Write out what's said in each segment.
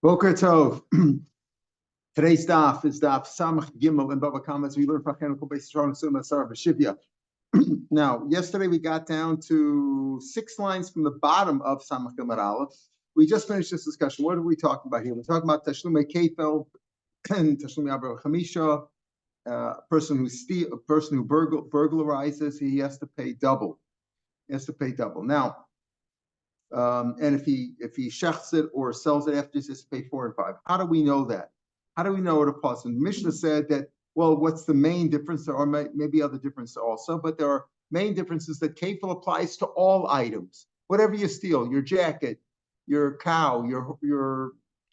Boker Tov. Today's daf is daf Samach Gimel and Baba Kamas. We learned Pachenical based on Summa Sarva Shivya. Now, yesterday we got down to 6 lines from the bottom of Samach Gimel Aleph. We just finished this discussion. What are we talking about here? We're talking about Tashlumei Kefel and Tashlumei Abra Chamisha. A person who burglarizes, he has to pay double. He has to pay double. Now, and if he shechts it or sells it after, he has to pay 4 and 5. How do we know that? How do we know what a plus? And the Mishnah said that, well, what's the main difference? There are maybe other differences also, but there are main differences that kefil applies to all items. Whatever you steal, your jacket, your cow, your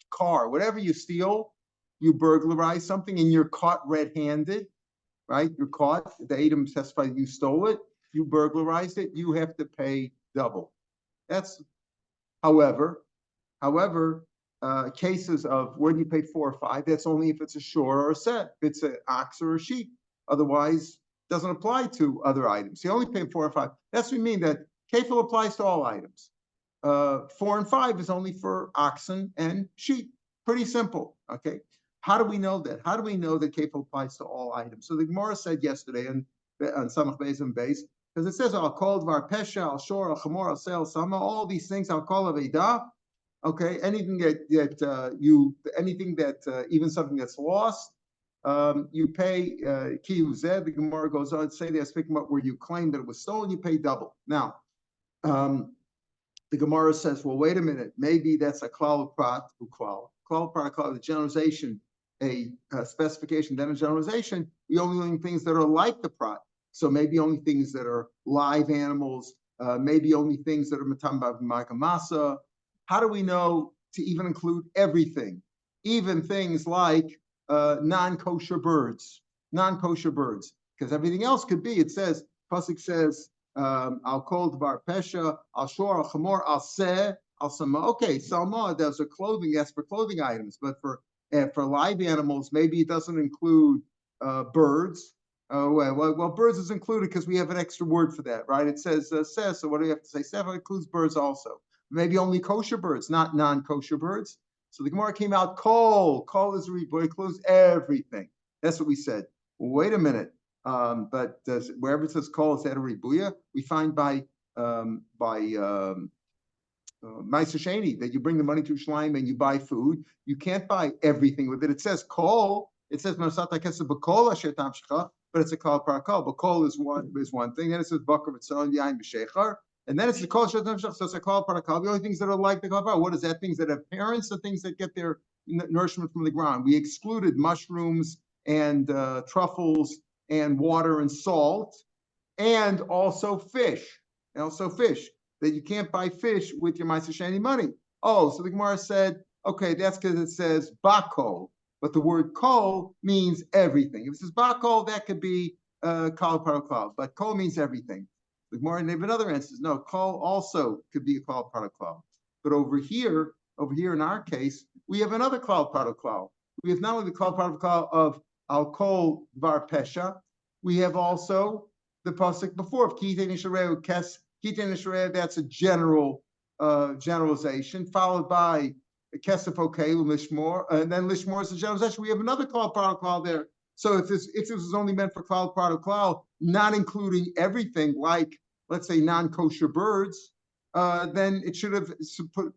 car, whatever you steal, you burglarize something and you're caught red-handed, right? You're caught. The item testifies you stole it. You burglarized it. You have to pay double. That's, however, cases of where do you pay 4 or 5? That's only if it's a shore or a set. If it's an ox or a sheep, otherwise doesn't apply to other items. You only pay 4 or 5. That's what we mean that kefil applies to all items. 4 and 5 is only for oxen and sheep. Pretty simple. Okay. How do we know that? How do we know that kefil applies to all items? So the Gemara said yesterday on Samach Beis and Beis, because it says I'll call Dvar Pesha, I'll Shor, I'll Chamor, I'll Sel, Sama, all these things I'll call Aveda. Okay, anything even something that's lost, you pay Kiyu Zed. The Gemara goes on to say they're speaking about where you claim that it was stolen, you pay double. Now, the Gemara says, well, wait a minute, maybe that's a klal prat uklal. Klal prat uklal, the generalization, a specification, then a generalization. We only learn things that are like the prat. So maybe only things that are live animals, maybe only things that are matamba b'makamasa. How do we know to even include everything? Even things like non-kosher birds, because everything else could be. It says, Pasuk says, I'll call Dvar Pesha, I'll Shor, I'll Chamor, I'll Seh, I'll Sama. Okay, Salma, there's a clothing, that's for clothing items, but for live animals, maybe it doesn't include birds. Well, birds is included because we have an extra word for that, right? It says Seh, so what do we have to say? Seh includes birds also. Maybe only kosher birds, not non-kosher birds. So the Gemara came out, kol is reborn, includes everything. That's what we said. Well, wait a minute. But wherever it says kol, is that a ribuya? We find by Ma'aser Sheni that you bring the money to Shleim and you buy food. You can't buy everything with it. It says kol. It says Marasat HaKesef B'kol Asher Tamshecha, but it's a kol parakol. But kol is one thing. Then it says Bakar V'tzon Yain B'Shechar. And then it's the kol shetam shach, so it's a kol parakal. The only things that are like the kol parakal. What is that? Things that have parents, or things that get their nourishment from the ground. We excluded mushrooms and truffles and water and salt, and also fish. That you can't buy fish with your Ma'aser Sheni money. Oh, so the Gemara said, okay, that's because it says bakol, but the word kol means everything. If it says bakol, that could be kol parakal, but kol means everything. The Gemara and another answers, no, kol also could be a klal prat uklal. But over here in our case, we have another klal prat uklal. We have not only the klal prat uklal of al kol var pesha, we have also the pasuk before of kitein nishareu kes kitein nishareu. That's a generalization, followed by kesef okelu lishmor, and then lishmor is a generalization. We have another klal prat uklal there. So if this was only meant for klal prat uklal, not including everything like, let's say, non-kosher birds, then it should have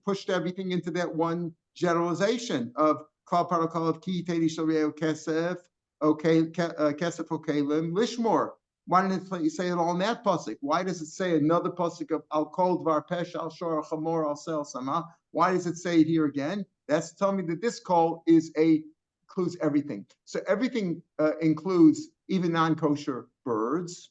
pushed everything into that one generalization of klal prat uklal of ki teidi shalreu kesef, kesef okelim lishmor. Why didn't it say it all in that pasuk? Why does it say another pasuk of al kol dvar pesha, al shor, al chamor, al sel sama? Why does it say it here again? That's telling me that this call includes everything. So everything includes even non-kosher birds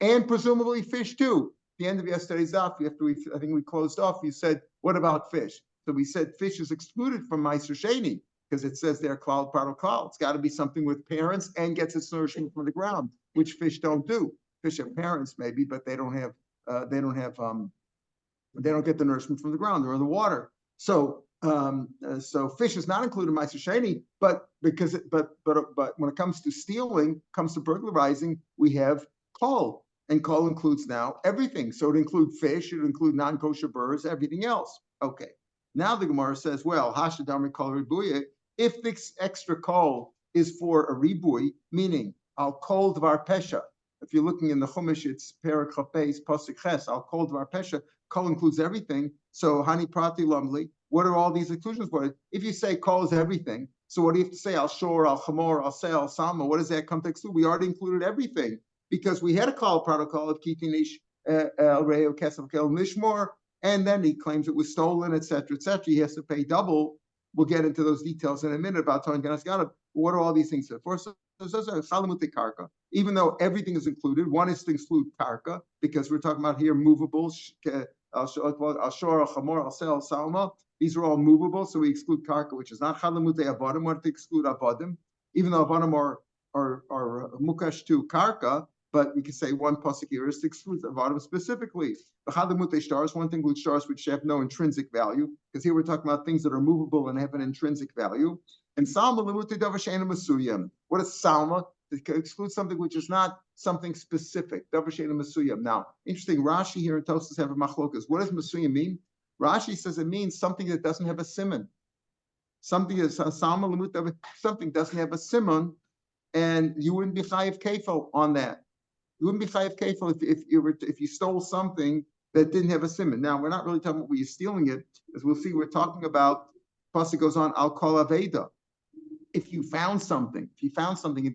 and presumably fish too. At the end of yesterday's daf, I think we closed off. You said, what about fish? So we said fish is excluded from Ma'aser Sheni because it says they're klal prat uklal. It's got to be something with parents and gets its nourishment from the ground, which fish don't do. Fish have parents maybe, but they don't get the nourishment from the ground. They're in the water. So fish is not included in Ma'aser Sheni, but when it comes to stealing, comes to burglarizing, we have kol, and kol includes now everything. So it includes fish, it includes non-kosher birds, everything else. Okay. Now the Gemara says, well, hashadamri kol ribuye, if this extra kol is for a ribui, meaning al kol dvar pesha. If you're looking in the Chumash, it's Perek Chafes Pasuk Ches. Al kol dvar pesha. Kol includes everything. So hani prati lumli. What are all these exclusions for? If you say kol is everything, so what do you have to say? Al shor, al chamor, al se, al sama. What does that come to exclude? We already included everything because we had a kol protocol of kitinish el reo kesef kel nishmor, and then he claims it was stolen, etc., etc. He has to pay double. We'll get into those details in a minute about Toin Ganaskana. What are all these things for? So karka, even though everything is included, one is to exclude karka because we're talking about here movables. These are all movable, so we exclude karka, which is not chalamute avadim. We want to exclude avadim, even though avadim are mukash to karka. But we can say one pasuk here is to exclude avadim specifically. The chalamute stars, one thing with stars which have no intrinsic value, because here we're talking about things that are movable and have an intrinsic value. And salma lemute davar she'ena masuyam. What is salma? To exclude something which is not something specific. Davar she'ena masuyam. Now, interesting. Rashi here in Tosfos have a machlokas. What does masuyam mean? Rashi says it means something that doesn't have a simon. Something that's salma lemute, something doesn't have a simon, and you wouldn't be chayiv kefil on that. You wouldn't be chayiv kefil if you stole something that didn't have a simon. Now, we're not really talking about where you're stealing it, as we'll see. We're talking about, pasuk goes on, al kol aveda. If you found something, it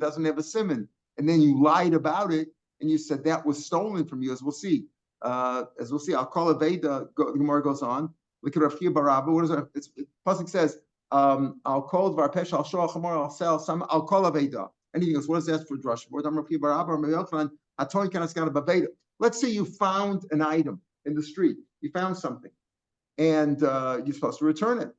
doesn't have a simon, and then you lied about it, and you said that was stolen from you, as we'll see. Al kol aveda. The Gemara goes on. Look at Rav Chia Barabba. What is it? Pasuk says, al kol dvar pesha, al shor, al chamor, al sel, some al kol aveda. Anything else? What is that for drush? Let's say you found an item in the street. You found something, and you're supposed to return it.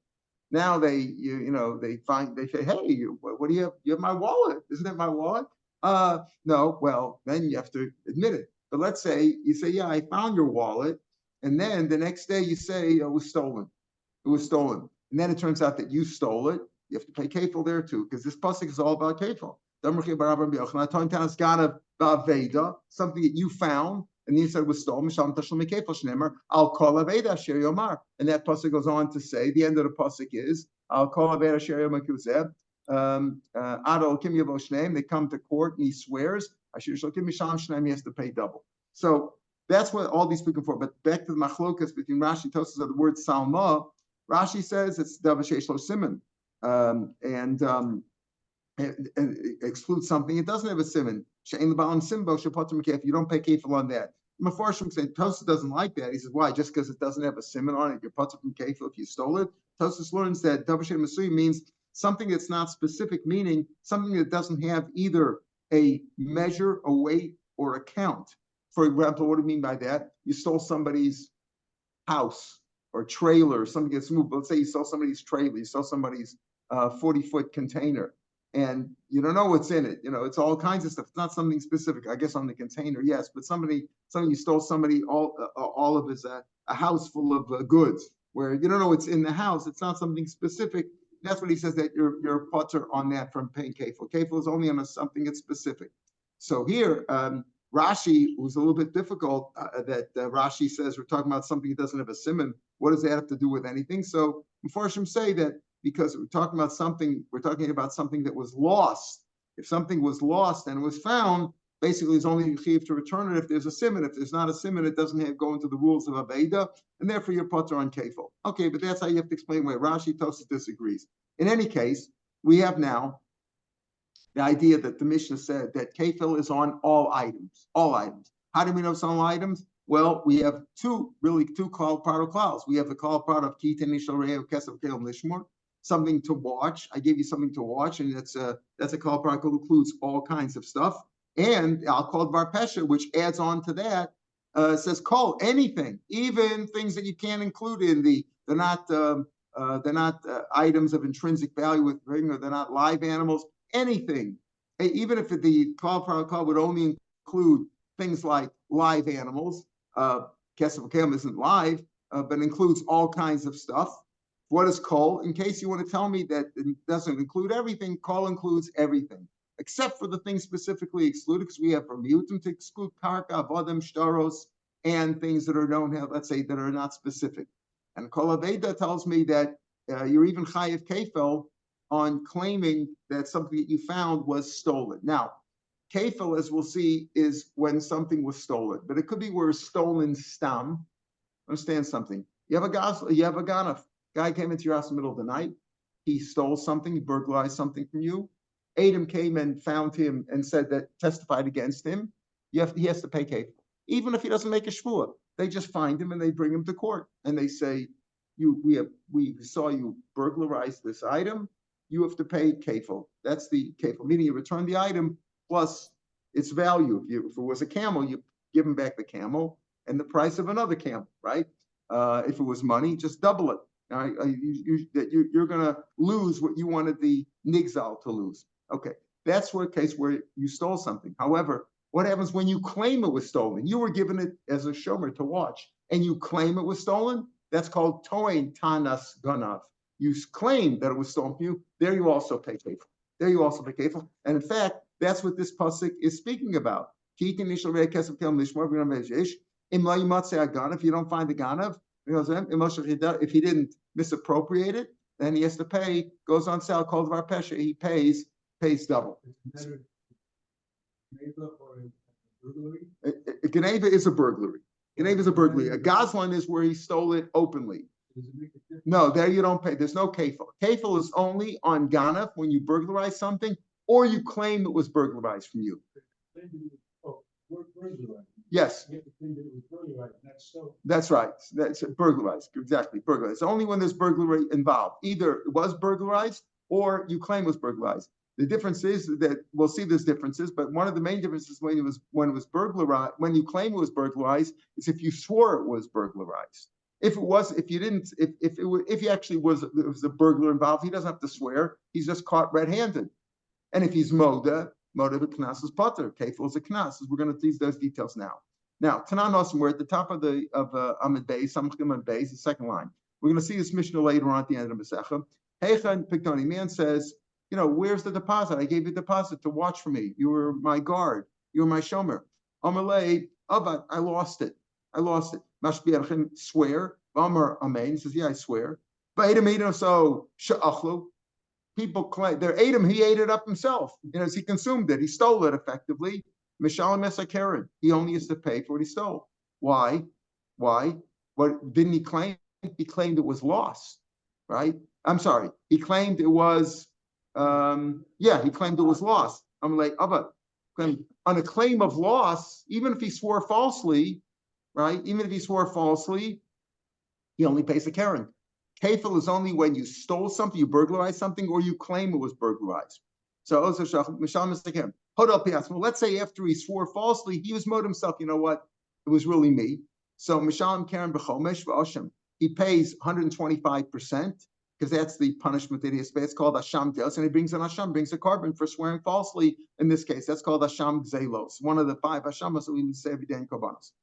Now they say, hey, what do you have? You have my wallet. Isn't that my wallet? No. Well, then you have to admit it. But let's say you say, yeah, I found your wallet, and then the next day you say it was stolen. It was stolen, and then it turns out that you stole it. You have to pay kefil there too, because this pasuk is all about kefil. Something that you found, and you said was stolen. I'll call Aveda Shir Yomar. And that pasuk goes on to say, the end of the pasuk is, I'll call Aveda Shir Yomar Kuzeb. Adol Kim Yavo Shneim, they come to court and he swears, Ashir Shokim Misham Shneim, he has to pay double. So that's what all these speaking for. But back to the machlokas between Rashi and Tosfos of the word Salma, Rashi says it's Davashesh Lo Simon. And exclude something, it doesn't have a simon. If you don't pay kefil on that. Mefarshim saying Tosfos doesn't like that. He says, why? Just because it doesn't have a simon on it, you're potter from kefil if you stole it. Tosfos learns that davar she'ena masuyim means something that's not specific, meaning something that doesn't have either a measure, a weight, or a count. For example, what do you mean by that? You stole somebody's house or trailer, something that's moved. Let's say you stole somebody's trailer, you stole somebody's 40-foot container. And you don't know what's in it. It's all kinds of stuff. It's not something specific. I guess on the container, yes, but something you stole all of his a house full of goods, where you don't know what's in the house. It's not something specific. That's what he says, that you're potter on that from paying kefil. Kefil is only on something that's specific. So here, Rashi was a little bit difficult. Rashi says we're talking about something that doesn't have a simon. What does that have to do with anything? So Mefarshim say that, because we're talking about something that was lost. If something was lost and it was found, basically it's only chiv to return it if there's a simon. If there's not a simon, it doesn't go into the rules of Aveda, and therefore you're potter on kefil. Okay, but that's how you have to explain why Rashi Tosfos disagrees. In any case, we have now the idea that the Mishnah said that kefil is on all items. All items. How do we know it's on all items? Well, we have two called part of clouds. We have the called part of Kitin Nishal Re'ev Kesef Kel Lishmor, something to watch. I gave you something to watch, and that's a call part that includes all kinds of stuff. And I'll call Bar Pesha, which adds on to that, says call anything, even things that you can't include in they're not items of intrinsic value or they're not live animals, anything. Even if the call would only include things like live animals, Kesef Kel isn't live, but includes all kinds of stuff. What is kol? In case you want to tell me that it doesn't include everything, kol includes everything, except for the things specifically excluded, because we have from miutim to exclude karka, avodim, shtaros, and things that are let's say, that are not specific. And Kol Aveda tells me that you're even chayiv kefil on claiming that something that you found was stolen. Now, kefil, as we'll see, is when something was stolen, but it could be where it's stolen stam. Understand something? You have a ganaf. Guy came into your house in the middle of the night. He stole something. He burglarized something from you. Adam came and found him and said that testified against him. He has to pay kefil, even if he doesn't make a shvuah. They just find him and they bring him to court and they say, we saw you burglarize this item. You have to pay kefil. That's the kefil, meaning you return the item plus its value. If it was a camel, you give him back the camel and the price of another camel, right? If it was money, just double it. You're going to lose what you wanted the nigzal to lose. Okay, that's a case where you stole something. However, what happens when you claim it was stolen? You were given it as a shomer to watch, and you claim it was stolen? That's called toin tanas ganav. You claim that it was stolen from you. There you also pay kefil. And in fact, that's what this pasuk is speaking about. If you don't find the ganav, if he didn't misappropriate it, then he has to pay. Goes on sale, called var pesha. He pays double. A Geneva is a burglary. A gazlan is where he stole it openly. No, there you don't pay. There's no kefil. Kefil is only on ganav when you burglarize something or you claim it was burglarized from you. Yes. That's right. That's burglarized. Exactly. Burglarized. It's only when there's burglary involved. Either it was burglarized or you claim it was burglarized. The difference is that we'll see there's differences, but one of the main differences when it was burglarized, when you claim it was burglarized, is if you swore it was burglarized. If he actually was a burglar involved, he doesn't have to swear. He's just caught red-handed. And if he's moda of a knas is potter. Kefil is a knas. We're going to tease those details now. Now, Tanan we're at the top of Amid Beis, Samchim Amid Beis, the second line. We're going to see this Mishnah later on at the end of the Masechah. Heichan Piktoni, man says, where's the deposit? I gave you a deposit to watch for me. You were my guard. You were my shomer. Amalei, Avad, I lost it. Mashbiachim, swear. Amar Amen, says, yeah, I swear. Ba'edam so sha'achlu. People claim they're Adam, he ate it up himself. He consumed it. He stole it effectively. Mishalim Esakeren. He only has to pay for what he stole. Why? What didn't he claim? He claimed it was lost, right? I'm sorry. He claimed it was he claimed it was lost. I'm like, on a claim of loss, even if he swore falsely, right? Even if he swore falsely, he only pays the Karen. Kefil is only when you stole something, you burglarized something, or you claim it was burglarized. So also let's say after he swore falsely, he was mode himself. You know what? It was really me. So Mishalim Karen B'chomesh V'Osham. He pays 125%, because that's the punishment that he has to pay. It's called Asham Deos, and he brings a carbon for swearing falsely. In this case, that's called Asham Zelos, one of the 5 Ashamas that we would say every day in Korbanos.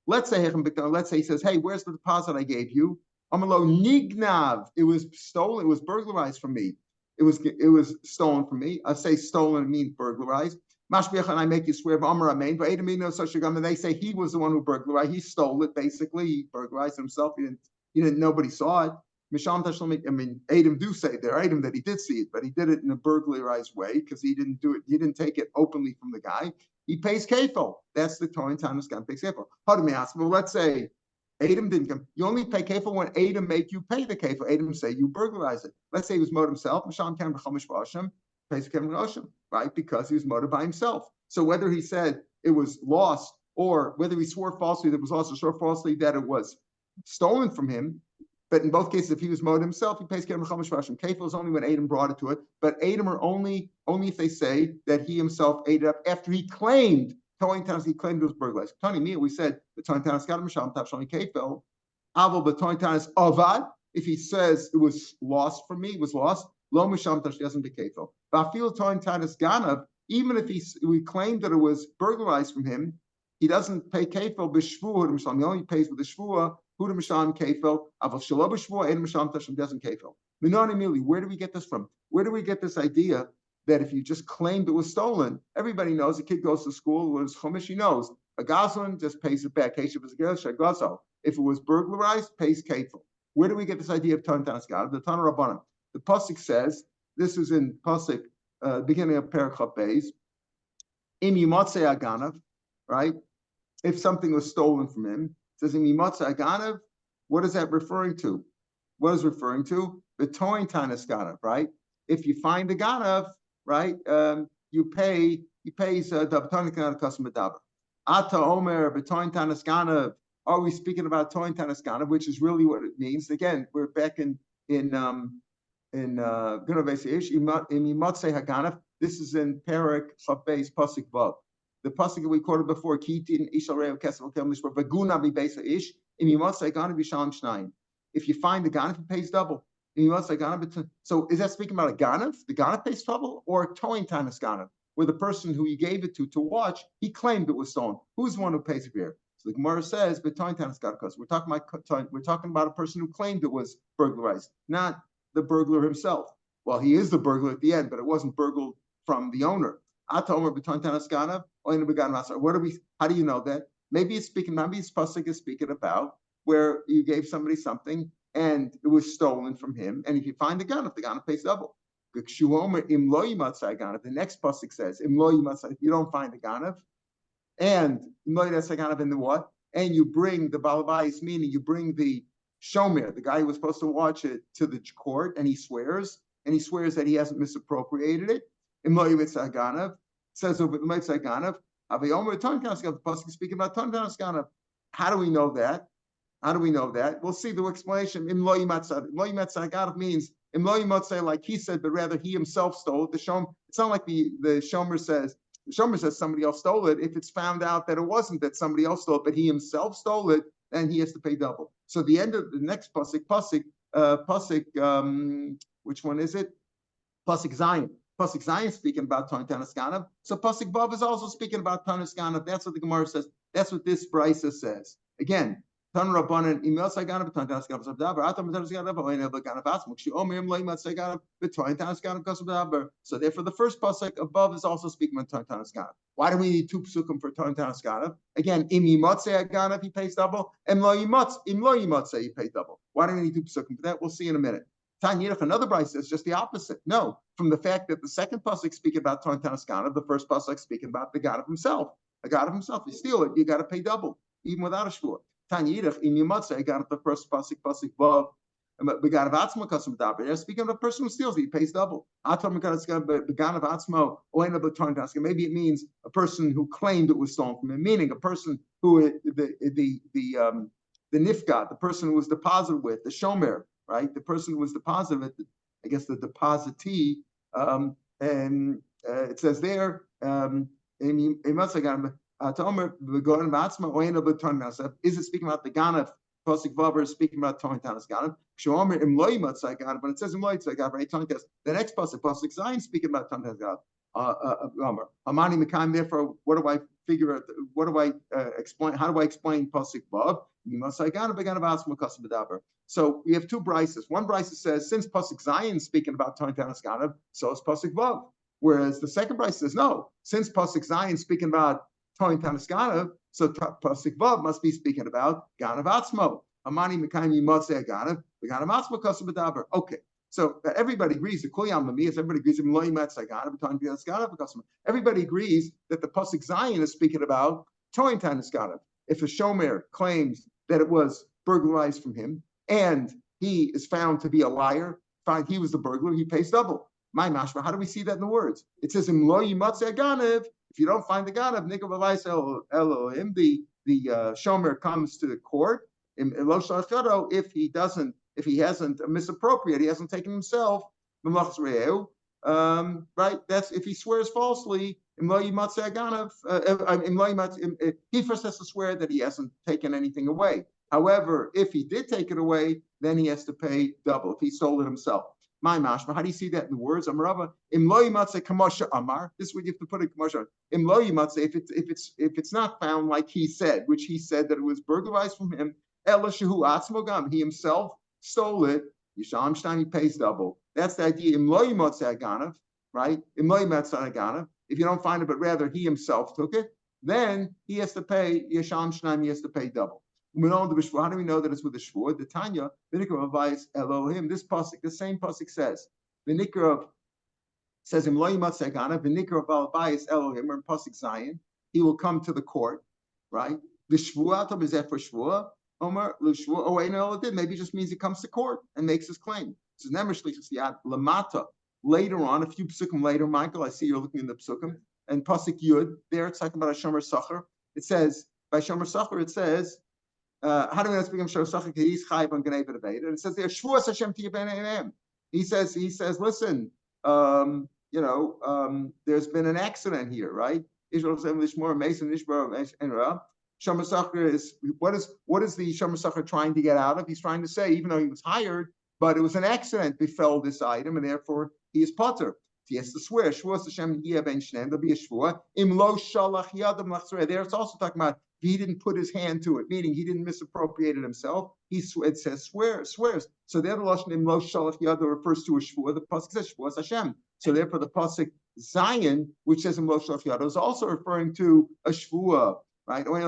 Let's say he says, hey, where's the deposit I gave you? Amalo Nignav. It was stolen. It was burglarized from me. It was stolen from me. I say stolen means burglarized. Mashbiach, I make you swear. Amar Amen. But and they say he was the one who burglarized. He stole it. Basically, he burglarized himself. He didn't. Nobody saw it. Adam do say there, Adam, that he did see it, but he did it in a burglarized way because he didn't do it. He didn't take it openly from the guy. He pays kefil. That's the Torah time this guy pays kefil. How do we ask? Well, let's say Adam didn't come. You only pay kefil when Adam make you pay the kefil. Adam say you burglarize it. Let's say he was moed himself. Misham kan b'chomish b'asham pays kefil b'asham, right? Because he was moed by himself. So whether he said it was lost or whether he swore falsely that it was lost or swore falsely that it was stolen from him. But in both cases, if he was mowed himself, he pays kefil b'chomish b'asham. Kefil is only when Adam brought it to it. But Adam are only if they say that he himself ate it up after he claimed. He claimed it was burglarized. Tony, me, we said the Tony Tanis got him Misham Tavshani Kefil. Aval the Tony Tanis Avad. If he says it was lost from me, it was lost. Lo Misham Tash doesn't be Kefil. But I feel Tony Tanis Ganav. Even if we claimed that it was burglarized from him, he doesn't pay Kefil b'shvuah Misham. He only pays with the shvuah. Who Misham Kefil? Aval Shalom b'shvuah and Misham Tash doesn't Kefil. Minani Mili. Where do we get this from? Where do we get this idea that if you just claimed it was stolen, everybody knows. A kid goes to school, when it's chumash, he knows. A goslin just pays it back. If it was burglarized, pays kefil. Where do we get this idea of Ton Tanas Ganav? The Tana Rabbanim. The pasuk says, this is in pasuk beginning of Perek Beis. Im Yimatzei Aganav, right? If something was stolen from him, it says Im Yimatzei Aganav. What is that referring to? What is referring to? The Toin Tanas Ganav, right? If you find the Ganav, right, you pay. He pays the B'toin Tanas Kasam B'daber. Ata Omer B'toin Tanas Ganav. Are we speaking about Toin Tanas Ganav, which is really what it means? Again, we're back in Ganav Ish Imimatzei Haganav. This is in Perek Beis Pasuk Vav. The pasuk that we quoted before, Kitin Ishal Rei Kesel Kel Mishpar Vaguna Mibeisa Ish Imimatzei Ganav Yishalem Shnayim. If you find the Ganav, he pays double. So is that speaking about a Ganav? The Ganav pays double, or Toin Tanas Ganav, where the person who you gave it to watch, he claimed it was stolen? Who's the one who pays here? So the Gemara says, we're talking about a person who claimed it was burglarized, not the burglar himself. Well, he is the burglar at the end, but it wasn't burgled from the owner. How do you know that? Maybe this pasuk is speaking about where you gave somebody something and it was stolen from him, and if you find the Ganav pays double. The next pasuk says, if you don't find the Ganav, and in the what? And you bring the balabais, meaning you bring the shomer, the guy who was supposed to watch it, to the court, and he swears that he hasn't misappropriated it. It says over the Ganav, the pasuk is speaking about Ton Tanas Ganav. How do we know that? We'll see the explanation. Im lo yimatzah Ganav means Im lo yimatzah, like he said, but rather he himself stole it. It's not like the shomer says. The shomer says somebody else stole it. If it's found out that it wasn't, that somebody else stole it, but he himself stole it, then he has to pay double. So the end of the next pasuk, which one is it? Pasuk Zion. Pasuk Zion speaking about Ton Tanas Ganav. So pasuk Vav is also speaking about Tanas Ganav. That's what the Gemara says. That's what this brisa says. Again, Tan Rabbanan email Saganav Ton Tanas Ganav Sabdaber. Atam Tanas Ganav Oina Ganav Asmuk. She Omerim Leimat Saganav Ton Tanas Ganav Kasabdaber. So therefore, the first pasuk above is also speaking about Ton Tanas Ganav. Why do we need two psukim for Ton Tanas Ganav? Again, Im Yimatzei Ganav he pays double. Im Lo Yimatzei he pays double. Why do we need two psukim for that? We'll see in a minute. Tanyirach, another brayso says just the opposite. No, from the fact that the second pasuk speaking about Ton Tanas Ganav, the first pasuk speaking about the God of himself. The God of himself. You steal it, you got to pay double, even without a shvur. Tanyirach in Yimatzei Ganav, the first pasuk vav. The God of Atzmo kasam daber. They're speaking of a person who steals, he pays double. Atom the God of Atzmo oina b'Ton Tanas. Maybe it means a person who claimed it was stolen from him, meaning a person who the nifgat, the person who was deposited with, the shomer. Right, the person who was deposited, I guess the depositee, and it says there, is it speaking about the Ganav? Pasuk Vav is speaking about Ton Tanas Ganav. But it says the next pasuk Zion speaking about Ton Tanas Ganav. Amani Mekayim. Therefore, what do I figure out? What do I explain? How do I explain pasuk Vav? So we have two brises. One brisa says, since pasuk Zion is speaking about Ton Tanas Ganav, so is pasuk Vav. Whereas the second brisa says, no, since pasuk Zion is speaking about Ton Tanas Ganav, so pasuk Vav must be speaking about Ganav Atzmo. Amani Mekayim Yimatzei Ganav, the Ganav Atzmo Kasam B'daber. Okay. So everybody agrees. Everybody agrees that the pasuk Zion is speaking about Ton Tanas Ganav. If a shomer claims that it was burglarized from him, and he is found to be a liar, find he was the burglar, he pays double. My mashma, how do we see that in the words? It says, Im lo yimatzei Ganav, if you don't find the Ganav, Nikav Avais Elohim, the shomer comes to the court, if he hasn't misappropriated, he hasn't taken himself, right? That's if he swears falsely, he first has to swear that he hasn't taken anything away. However, if he did take it away, then he has to pay double if he stole it himself. My mashma, how do you see that in the words? Amarava, im lo yimatzei kamasha amar. This is what you have to put in kamasha. Im lo yimatzei, if it's not found like he said, which he said that it was burglarized from him, ela shehu atzmo gam, he himself stole it. Yisham Shtein, he pays double. That's the idea. Im lo yimatzei ganav, right? Im lo yimatzei ganav. If you don't find it, but rather he himself took it, then he has to pay Yisham Shtein, he has to pay double. How do we know that it's with the shvua? The Tanya, the nikra of Avayis Elohim. This pasuk, the same pasuk says, the nikra of says him lo yimatzeh ganav, the nikra of Avayis Elohim, or in pasuk Zion, he will come to the court, right? The shvua is there for shvua. Omer l'shvua. Oh wait, no, it did. Maybe it just means he comes to court and makes his claim. So never shlichus yad lamata. Later on, a few psukim later, Michael, I see you're looking in the psukim, and pasuk yud there it's talking about a shomer sacher. It says by shomer sacher, it says. How do we speak of shomer sacher? He's chayv on gnei v'aved, and it says there shvuas Hashem tiyabeneim. He says, listen, there's been an accident here, right? Israel said lishmor mason nishbar and shomer sacher is what is the shomer sacher trying to get out of? He's trying to say, even though he was hired, but it was an accident befell this item, and therefore he is potter. He has to swear. Shvuas Hashem ben shneim. There'll be a shvua. Im lo shalach yadam lachzoreh. There it's also talking about he didn't put his hand to it, meaning he didn't misappropriate it himself. It says swears. So there the lashon im lo shalach yadam refers to a shvua. The pasuk says shvuas Hashem. So therefore the pasuk Zion, which says im lo shalach yadam, is also referring to a shvua. Right? That's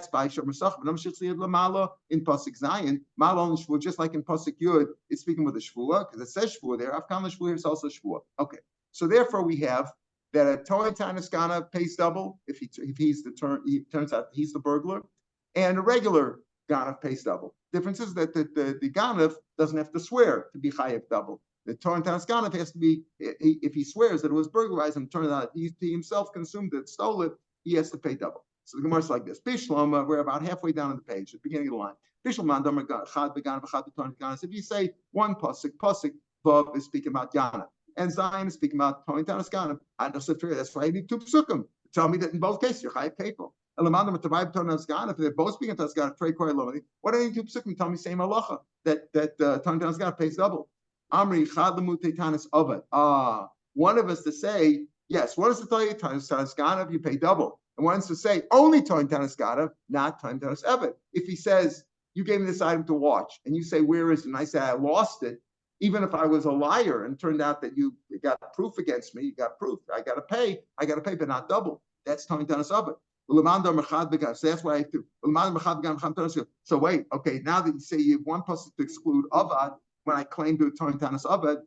by shomer sacher. Lamala in pasuk Zion. Mala on shvua, just like in pasuk Yud, it's speaking with a shvua because it says shvua there. Afkan shvua is also shvua. Okay. So therefore we have that a Torah Tanaskana pays double if he's the turns out he's the burglar, and a regular Ganav pays double. Difference is that the Ganav doesn't have to swear to be chayav double. The Torah Tanaskana has to be if he swears that it was burglarized and turned out he himself consumed it, stole it. He has to pay double. So the Gemara is like this. Bishlama, we're about halfway down on the page, at the beginning of the line. Bishlama, if you say one pasuk, Vav is speaking about Yana, and Zion is speaking about Toin Tanas Ganav. I just said, that's why I need two psukim. Tell me that in both cases you're chayav people. If they're both speaking Tanas Ganav, trade koi lomani. What are the two psukim? Tell me same halacha that Toin Tanas Ganav pays double. Amri chad lemute tanas avad. One of us to say. Yes, one is to tell you Tanas Ganav, you pay double. And one is to say only Toin Tanas Ganav, not Toin Tanas Evet. If he says, you gave me this item to watch, and you say, where is it? And I say, I lost it. Even if I was a liar and turned out that you got proof against me, you got proof. I got to pay, but not double. That's Toin Tanas Evet. So that's why I have to. So wait, okay, now that you say you have one person to exclude Avad, when I claim to Toin Tanas Evet,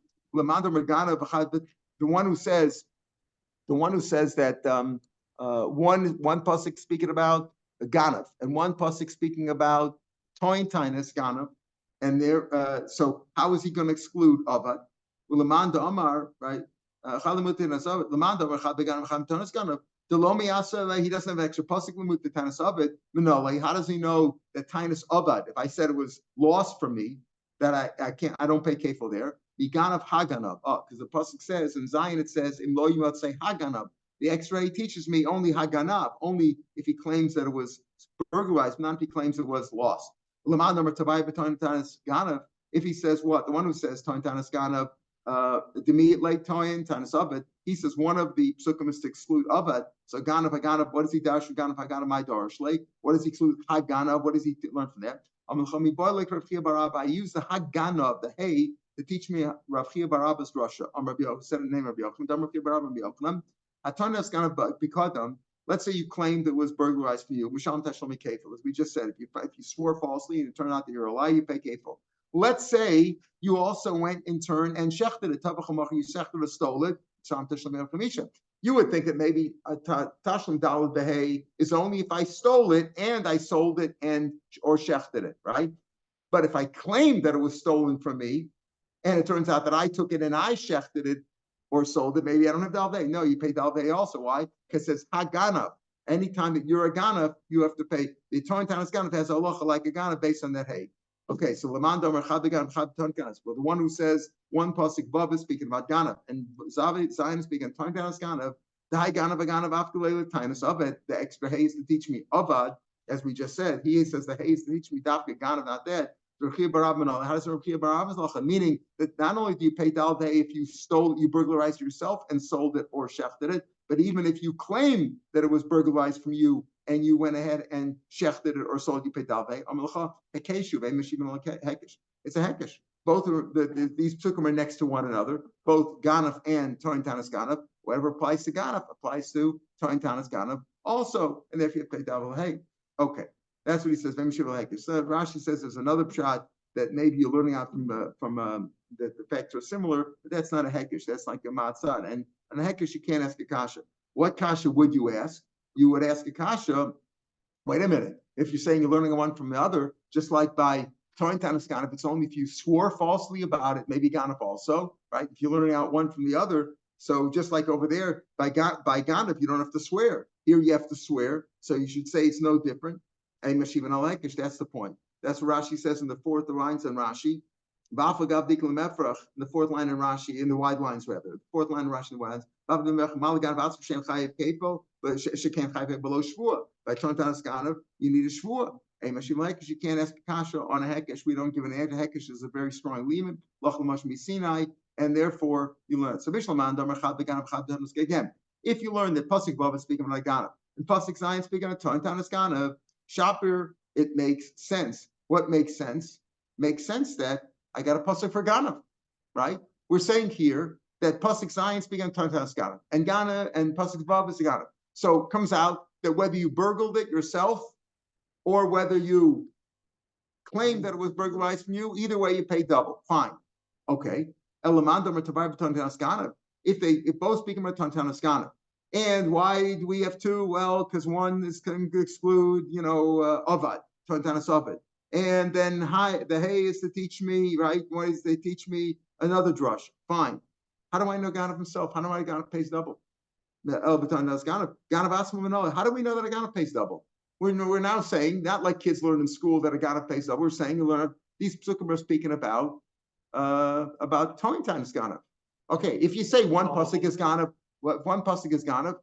the one who says that one pasuk speaking about Ganav and one pasuk speaking about Toin Tanas Ganav, and there. So how is he going to exclude Avad? Ulamanda Amar, right? Lamanda Amar Chad Beganim Cham Tanas Ganav. Delomi Asa, he doesn't have extra pasuk limut the Tanas Avad. Minole, how does he know that Tanas Avad? If I said it was lost from me, that I don't pay kefil there. Iganav Haganav. Because the pasuk says in Zion it says Im lo yimot say Haganav. The X-ray teaches me only Haganav, only if he claims that it was burglarized, not if he claims it was lost. If he says what? The one who says Toin Tanas Ganav, Demi Lake Toin Tanas Avad, he says one of the psukim is to exclude Avad. So Ganav Haganav, what does he dash? Ganav Haganav my darish lake. What does he exclude? Haganav, what does he learn from that? I use the Haganav, the hay, to teach me Rav Chia bar Abba's drasha. Said the name of Rav Yochanan. Hatanas Ganav Bikadam. Let's say you claimed it was burglarized for you. Misham Tashlami Kefil, as we just said. If you swore falsely and it turned out that you're a liar, you pay Kefil. Let's say you also went in turn and shechted it. You shechted it, stole it. Misham Tashlami Kamisha. You would think that maybe a Tashlim Dalad Behay is only if I stole it and I sold it or shechted it, right? But if I claimed that it was stolen from me, and it turns out that I took it and I shechted it or sold it, maybe I don't have dalvei. No, you pay dalvei also. Why? Because it says haganav. Anytime that you're a ganav, you have to pay. The Toin Tanas Ganav has a halacha like a ganav based on that hay. Okay, so Laman Domer Chad Beganim Chad Toin Tanas. Well, the one who says one pasuk Vav is speaking about ganav, and Zion is speaking Toin Tanas Ganav. The high ganav afkulela tainus of it. The extra hay is to teach me avad, as we just said. He says the hay is to teach me dafka ganav, not that. How does Rav Chia bar Abba? Meaning that not only do you pay dalvei if you burglarized yourself and sold it or shechted it, but even if you claim that it was burglarized from you and you went ahead and shechted it or sold, you pay dalvei. It's a hekesh. Both these psukim are next to one another. Both Ganav and Toin Tanas Ganav. Whatever applies to Ganav applies to Toin Tanas Ganav also, and therefore you pay dalvei. Okay. That's what he says. So Rashi says there's another pshat that maybe you're learning out from the facts are similar, but that's not a hekesh. That's like a matzah. And on a hekesh, you can't ask a kasha. What kasha would you ask? You would ask a kasha. Wait a minute. If you're saying you're learning one from the other, just like by Toin Tanis Ganav, it's only if you swore falsely about it, maybe Ganav also, right? If you're learning out one from the other, so just like over there, by Ganav, you don't have to swear. Here you have to swear, so you should say it's no different. And Mashivan Alekish, that's the point. That's what Rashi says in the fourth lines in Rashi. In the fourth line in Rashi, in the wide lines rather. The fourth line in Rashi in the wide lines. By Toin Tanis Ganav, you need a shvua. Because you can't ask a kasha on a hekesh. We don't give an answer. Hekesh is a very strong liman, and therefore you learn. So again, if you learn that pasuk vav is speaking of Ganav and pasuk zayin speaking of Toin Tanis Ganav, Shapir, it makes sense. What makes sense? Makes sense that I got a pasuk for Ganav, right? We're saying here that pasuk zayin speaking of Toin Tanis Ganav and Ganav and pasuk vav is Ganav. So it comes out that whether you burgled it yourself or whether you claim that it was burglarized from you, either way you pay double. Fine. Okay. If both speak about Toin Tanis Ganav. And why do we have two? Well, because one is going to exclude, Avad, Toin Tanis Avad. And then the hay is to teach me, right? Why is they teach me another drush? Fine. How do I know Ganav himself? How do I know Ganav pays double? How do we know that a Ganav pays double? We're now saying, not like kids learn in school that a Ganav pays double. We're saying you learn these psukim are speaking about Toin Tanis Ganav. Okay, if you say one pasuk is Ganav, one pasuk is Ganav,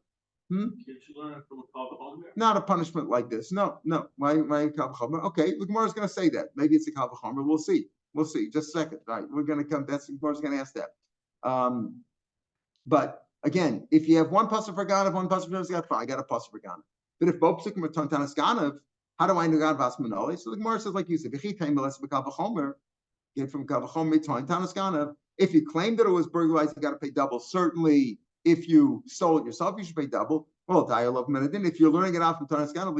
Can't you learn it from a kavachomer? not a punishment like this. No. Why kavachomer? Okay, the Gemara is going to say that. Maybe it's a kavachomer. We'll see. Just a second. Right, we're going to come. That's the Gemara is going to ask that. But again, if you have one pasuk for Ganav, one pasuk for Ganav, I got a pasuk for Ganav. But if both psukim are Toin Tanis Ganav, how do I know Ganav as Manoli? So the Gemara says, like you said, get from kavachomer, Toin Tanis Ganav. If you claim that it was burglarized, you got to pay double. Certainly, if you stole it yourself, you should pay double. Well, if you're learning it out from Toin Tanis Ganav,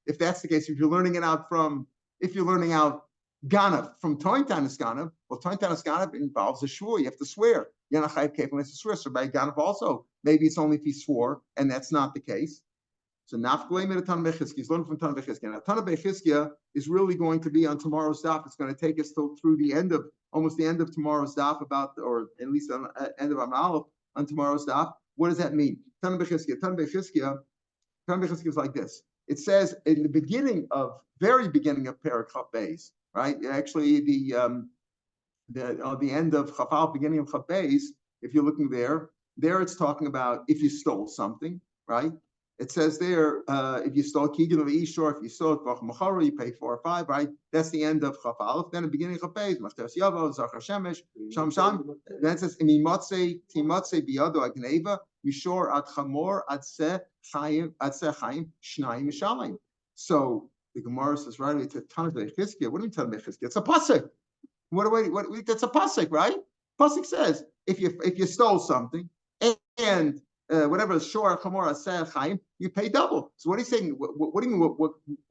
if that's the case, if you're learning out Ganav from Toin Tanis Ganav, well, Toin Tanis Ganav involves a shvur. You have to swear. You're not chayav kefil unless you swear. So by Ganav also, maybe it's only if he swore, and that's not the case. So nafklei mit Tana Bechizkiya. He's learning from Tana Bechizkiya. Now Tana Bechizkiya is really going to be on tomorrow's daf. It's going to take us through almost the end of tomorrow's daf, or at least on end of Amalef on tomorrow's daf. What does that mean? Tana Bechizkiya is like this. It says in the very beginning of Perek Chaf Beis, right? Actually, the end of Chafal, beginning of Chaf Beis. If you're looking there it's talking about if you stole something, right? It says there, if you stole Kigan of Ishor, if you stole Machara, you pay 4 or 5, right? That's the end of Chaf Aleph. Then the beginning of Chaf Beis, Machtas Yavo, Zachar Shemesh, Sham. Then it says, Timatse Biyado Agneva, Mishor Ad Chamor Ad Se Chaim Shnayim Mishalim. So the Gemara says right away to Tana Bechizkiya. What do you mean Tana Bechizkiya? It's a pasuk. That's a pasuk, right? Pasuk says if you stole something and whatever shor chamor aseh chaim, you pay double. So what are you saying? What do you mean?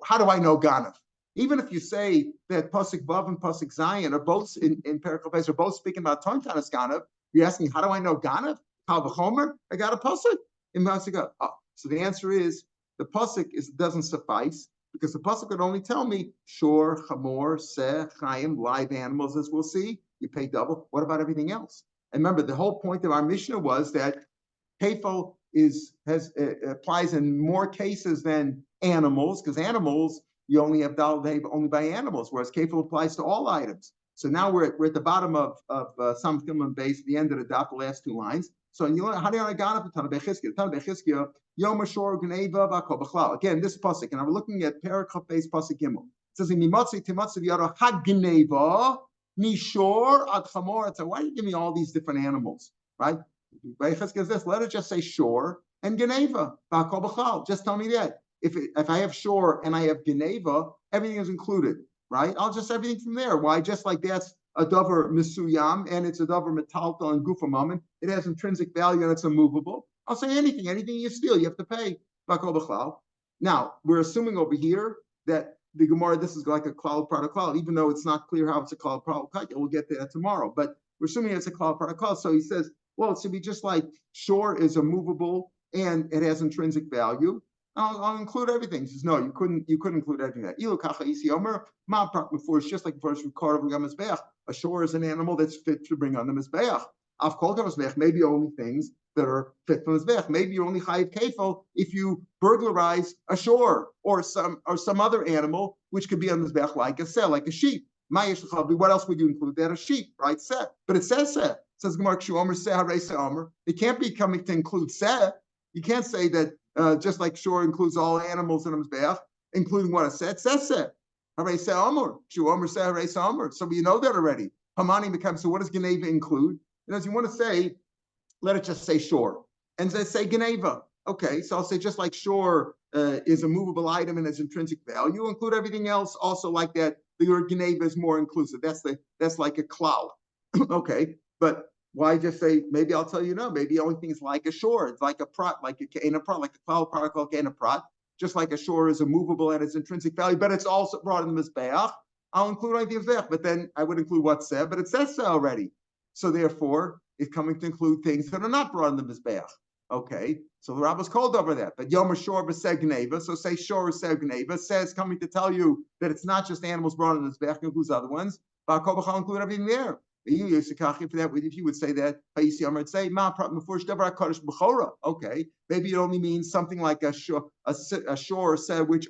How do I know Ganav? Even if you say that pasuk vav and pasuk zayin are both in Perek Chaf are both speaking about Toin Tanis Ganav, you're asking how do I know Ganav? Kal v'chomer? I got a pasuk in pasuk. So the answer is the pasuk doesn't suffice. Because the pasuk would only tell me shor, chamor, seh, chaim, live animals, as we'll see. You pay double. What about everything else? And remember, the whole point of our Mishnah was that kefil applies in more cases than animals, because animals you only have dal only by animals, whereas kefil applies to all items. So now we're at the bottom of some film base, the end of the daf, the last 2 lines. So you learn how do you Ganav Tana Bechizkiya? Tana Bechizkiya, Yom Shor Gneva V'Kol B'Chlal. Again, this pasuk, and we're looking at Perek Chaf Beis pasuk Gimel. It says in Mimatzi Timatzi V'Yaro Hagneva Mishor Ad Chamor. So why do you give me all these different animals, right? Bechizkiya is this. Let it just say Shor and Gneva V'Kol B'Chlal. Just tell me that. If I have Shor and I have Gneva, everything is included, right? I'll just everything from there. Why? Just like that's a davar misuyam, and it's a davar metaltal and gufa moment. It has intrinsic value and it's immovable. I'll say anything you steal, you have to pay. Bakol b'chlal. Now, we're assuming over here that the Gemara, this is like a cloud product cloud, even though it's not clear how it's a cloud product cloud. We'll get to that tomorrow. But we're assuming it's a cloud product cloud. So he says, well, it should be just like shore is a movable and it has intrinsic value. I'll include everything. He says, no, you couldn't include everything. That just like first a shore is an animal that's fit to bring on the mizbeach. Maybe only things that are fit for mizbeach. Maybe you're only chayiv kefil if you burglarize a shore or some other animal which could be on mizbeach, like a seh, like a sheep. What else would you include? That a sheep, right? Seh, but it says seh. It says Gemara Kshu seh harei seh omer. It can't be coming to include seh. You can't say that just like shore includes all animals in a mizbeach, including what it said. It says seh harei seh omer. Kshu seh harei seh omer. So we know that already. Hamani becomes. So what does Geneva include? As you want to say, let it just say shore and say Geneva. Okay, so I'll say just like shore is a movable item and has intrinsic value, include everything else also like that. The word Geneva is more inclusive. That's like a cloud. Okay, but why just say, maybe I'll tell you no, maybe only things like a shore. It's like a prat, like a kaina prat, like the cloud product called kaina prat. Just like a shore is a movable and its intrinsic value, but it's also brought in the mizbeach. I'll include anything of that, but then I would include what said, but it says so already. So therefore, it's coming to include things that are not brought in the mizbeach. Okay, so the rabbis called over that. But Yom Shor b'seg Gneva, so say Shor b'seg Gneva, says coming to tell you that it's not just animals brought in the mizbeach, it includes other ones. But I'll include everything there. For that, if you would say that, would say okay, maybe it only means something like a shore said which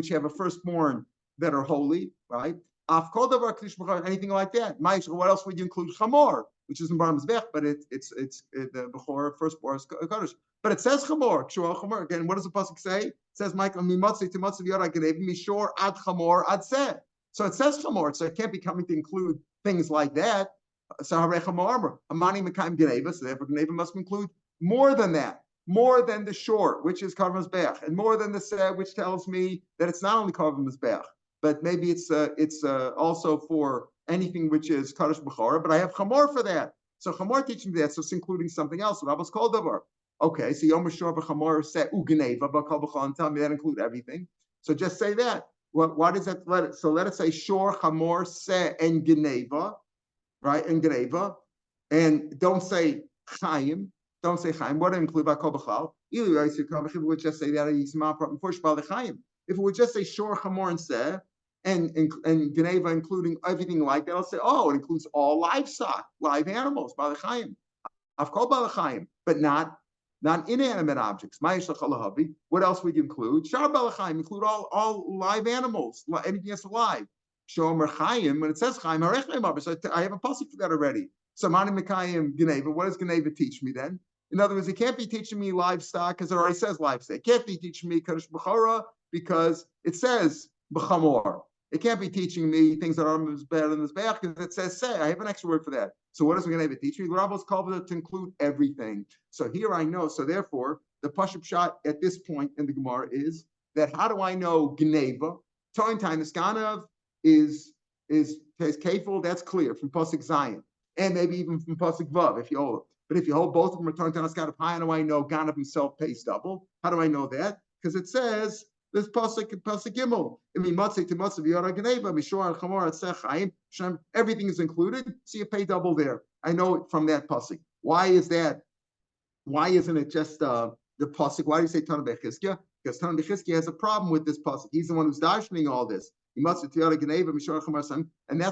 have a firstborn that are holy, right? Anything like that. What else would you include? Chamor, which is in Bar Mizbech, but it's the Bechor firstborn is Kodesh. But it says Chamor. Chamor again. What does the pasuk say? It says Michael Mimatzi Timatzi Yora Genev Mishor Ad Chamor Ad Seh. So it says Chamor. So it can't be coming to include things like that. So Harei Chamor Amani Mekayim Geneva. So therefore Geneva must include more than that. More than the short, which is Karv Mizbech, and more than the Seh, which tells me that it's not only Karv Mizbech, but maybe it's also for anything which is Kaddish B'chora, but I have Chamor for that. So Chamor teaching me that, so it's including something else. Rabbis called over. Okay, so Yom Shor B'Chamor Se Ugeneva B'Kol B'Chol, and tell me that include everything. So just say that. Why does that let it? So let it say Shor Chamor Se and Geneva, right? And Geneva, and don't say Chaim. Don't say Chaim. What do you include B'Kol B'Chol? If it would just say that if it would just say Shor Chamor and Se, and Geneva including everything like that, I'll say, oh, it includes all livestock, live animals, balachayim. I've called balachayim, but not inanimate objects. What else would you include? Shar balachayim, include all live animals, anything that's alive. Shomer chayim, when it says chayim, so I have a pasuk for that already. So mani mekayim Geneva. What does Geneva teach me then? In other words, it can't be teaching me livestock because it already says livestock. It can't be teaching me Kaddish B'chora because it says B'chamor. It can't be teaching me things that are better than this back because it says say. I have an extra word for that. So what is we going to teach me? The rabbis called it to include everything. So here I know. So therefore, the pashup shot at this point in the Gemara is that how do I know Geneva? Toin time Iskanav is kafel. That's clear from pasuk Zion and maybe even from pasuk Vav if you hold it. But if you hold both of them, Toin time Iskanav. How do I know Ganav himself pays double? How do I know that? Because it says. This pasuk Gimel. Everything is included, so you pay double there. I know it from that pasuk. Why is that? Why isn't it just the pasuk? Why do you say Tana Bechizkiah? Because Tana Bechizkiah has a problem with this pasuk. He's the one who's darshaning all this. And that's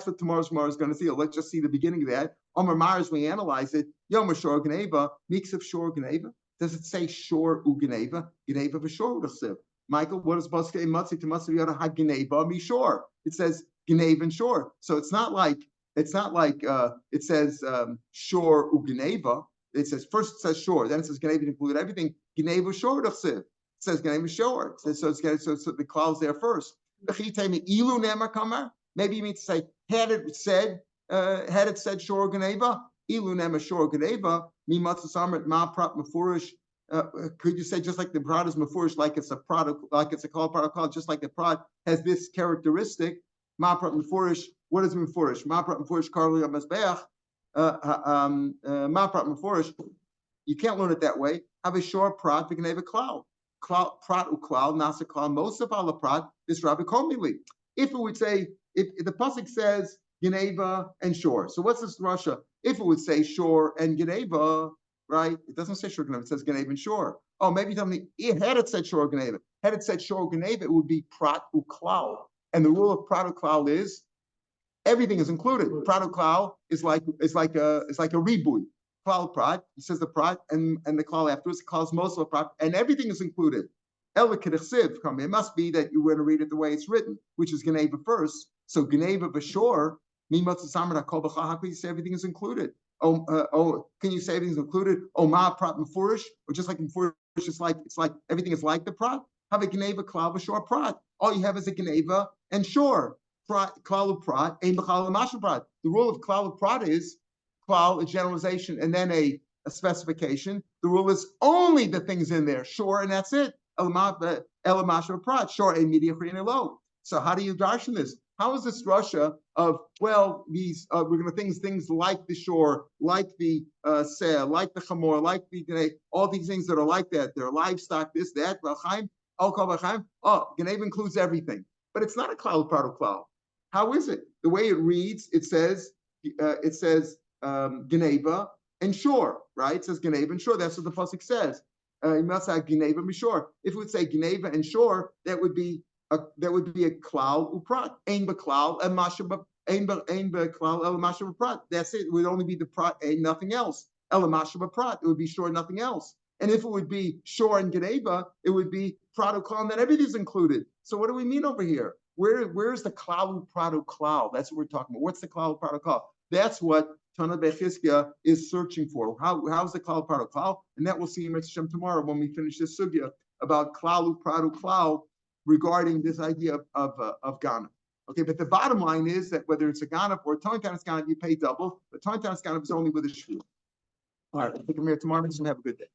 what tomorrow's Gemara is going to see. Let's just see the beginning of that. Omar Mars, we analyze it. Yom Shor Geneva, mix of Shor Geneva. Does it say Shor U Geneva? Geneva v'Shor U'Siv. Michael, what does Pasuk say? Matzi to Matzi Yada HaGeneva Mishor. It says Geneva and Shor. So it's not like it says Shor Ugeneva. It says first it says Shor, then it says Geneva to include everything. Geneva Shor U'Siv. It says Geneva Shor. So the clouds there first. Maybe you mean to say had it said Shor Geneva, Ilu Nema Shor Geneva, Mi Matzi Samrit Ma Prat Mefurish. Could you say just like the prod is mafurish, like it's a product, like it's a call product, just like the prod has this characteristic? Ma'prat mafurish. What is mafurish? Ma'prat mafurish karli amazbeach. Ma'prat mafurish. You can't learn it that way. Have a short prod, we can have a cloud. prat uklal nasa klal most of ala prat this Rabbi Komili. If it would say, if the pasuk says Geneva and shore, so what's this Russia? If it would say shore and Geneva, right? It doesn't say shore Geneva, it says Geneva and shore. Oh, maybe tell me, had it said shore Geneva, had it said shore Geneva, it would be prat uklal. And the rule of prat uklal is everything is included. Prat uklal is like a ribui. Klal prat, he says the prat and the klal afterwards, klal most of the prat, and everything is included. It must be that you want to read it the way it's written, which is Geneva first. So Geneva b'shore, how can you say everything is included? Can you say everything's included? Ma prat mefurish, or just like mefurish, it's like everything is like the prat. Have a Geneva klal b'shore prat. All you have is a Geneva and shore. Klal prat, ein b'chal masha prat. The rule of klal prat is klal, a generalization, and then a specification. The rule is only the things in there, shore, and that's it. Elamasha prat, shore, a media low. So how do you darshan this? How is this Russia of, well, these we're going to things like the shore, like the sail, like the chamor, like the all these things that are like that. They're livestock, this, that. Geneva includes everything, but it's not a cloud part of cloud. How is it? The way it reads, it says Geneva and shore, right? It says Geneva and shore. That's what the pasuk says. You must have Geneva and shore. If it would say Geneva and shore, that would be a klal uprat. Ein beklal and masha ein beklal el masha prat. That's it. It would only be the prat and nothing else. El masha prat. It would be shore, nothing else. And if it would be shore and Geneva, it would be prat uklal, and then everything's included. So what do we mean over here? Where's the klal prat uklal? That's what we're talking about. What's the klal prat uklal? That's what Tana Bechizkia is searching for. How's the klal prat uklal? And that we'll see in Mitzvah tomorrow when we finish this sugya about klal prat uklal, regarding this idea of Ganef. Okay, but the bottom line is that whether it's a Ganef or a Tantanis Ganef, you pay double. The Tantanis Ganef is only with a Shiur. All right, I'll take a mirror tomorrow and have a good day.